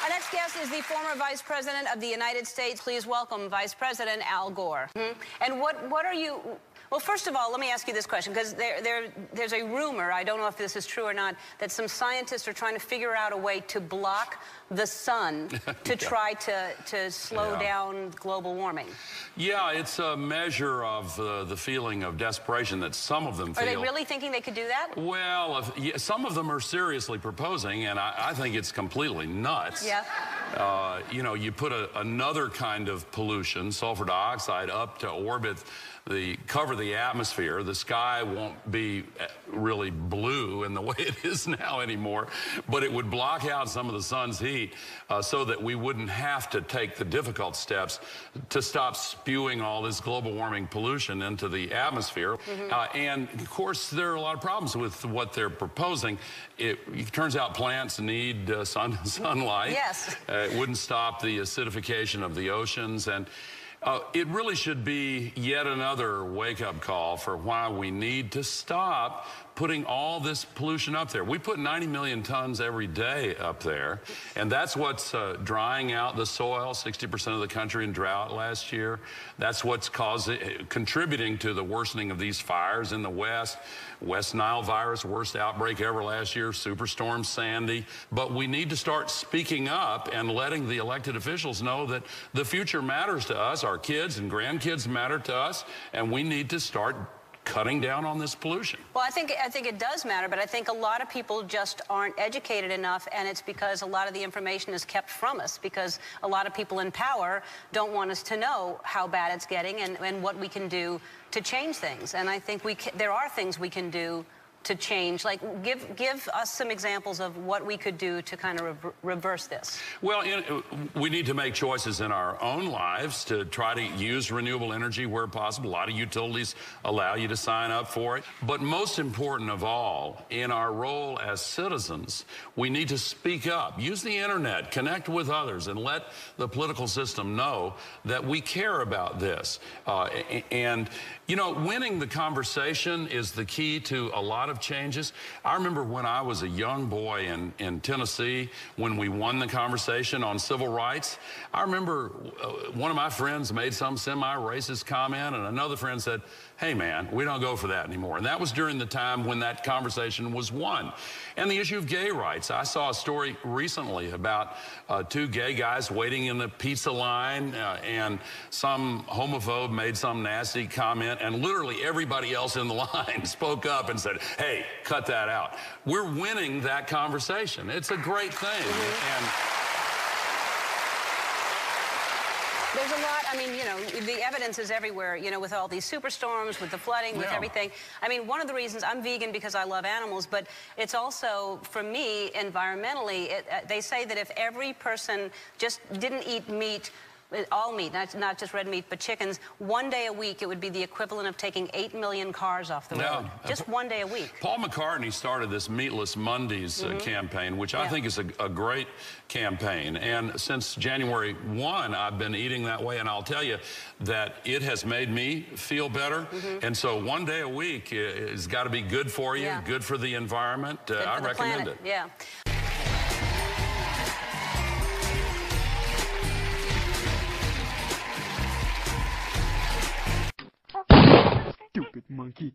Our next guest is the former Vice President of the United States. Please welcome Vice President Al Gore. And what are you... Well, first of all, let me ask you this question, because there's a rumor, I don't know if this is true or not, that some scientists are trying to figure out a way to block the sun to try to slow down global warming. Yeah, it's a measure of the feeling of desperation that some of them feel. Are they really thinking they could do that? Well, some of them are seriously proposing, and I think it's completely nuts. Yeah. You know, you put another kind of pollution, sulfur dioxide, up to orbit, cover the atmosphere. The sky won't be really blue in the way it is now anymore, but it would block out some of the sun's heat so that we wouldn't have to take the difficult steps to stop spewing all this global warming pollution into the atmosphere. And of course, there are a lot of problems with what they're proposing. It turns out plants need sunlight. Yes. It wouldn't stop the acidification of the oceans, and it really should be yet another wake-up call for why we need to stop putting all this pollution up there. We put 90 million tons every day up there, and that's what's drying out the soil, 60% of the country in drought last year. That's what's contributing to the worsening of these fires in the West. West Nile virus, worst outbreak ever last year, Superstorm Sandy. But we need to start speaking up and letting the elected officials know that the future matters to us, our kids and grandkids matter to us, and we need to start cutting down on this pollution. Well, I think it does matter, but I think a lot of people just aren't educated enough, and it's because a lot of the information is kept from us, because a lot of people in power don't want us to know how bad it's getting and what we can do to change things. And I think there are things we can do to change. Like, give us some examples of what we could do to kind of reverse this. Well, we need to make choices in our own lives to try to use renewable energy where possible. A lot of utilities allow you to sign up for it. But most important of all, in our role as citizens, we need to speak up, use the internet, connect with others, and let the political system know that we care about this. And, you know, winning the conversation is the key to a lot of changes. I remember when I was a young boy in Tennessee, when we won the conversation on civil rights. I remember one of my friends made some semi-racist comment, and another friend said, "Hey man, we don't go for that anymore." And that was during the time when that conversation was won. And the issue of gay rights. I saw a story recently about two gay guys waiting in the pizza line, and some homophobe made some nasty comment, and literally everybody else in the line spoke up and said, "Hey, cut that out." We're winning that conversation. It's a great thing. And there's a lot, I mean, you know, the evidence is everywhere, you know, with all these superstorms, with the flooding, with everything. I mean, one of the reasons I'm vegan because I love animals, but it's also, for me, environmentally, they say that if every person just didn't eat meat, all meat, not just red meat, but chickens, one day a week, it would be the equivalent of taking 8 million cars off the road. Just one day a week. Paul McCartney started this Meatless Mondays campaign, which I think is a great campaign. And since January 1, I've been eating that way, and I'll tell you that it has made me feel better. And so one day a week has got to be good for you, good for the environment. I recommend it. Yeah. Stupid monkey.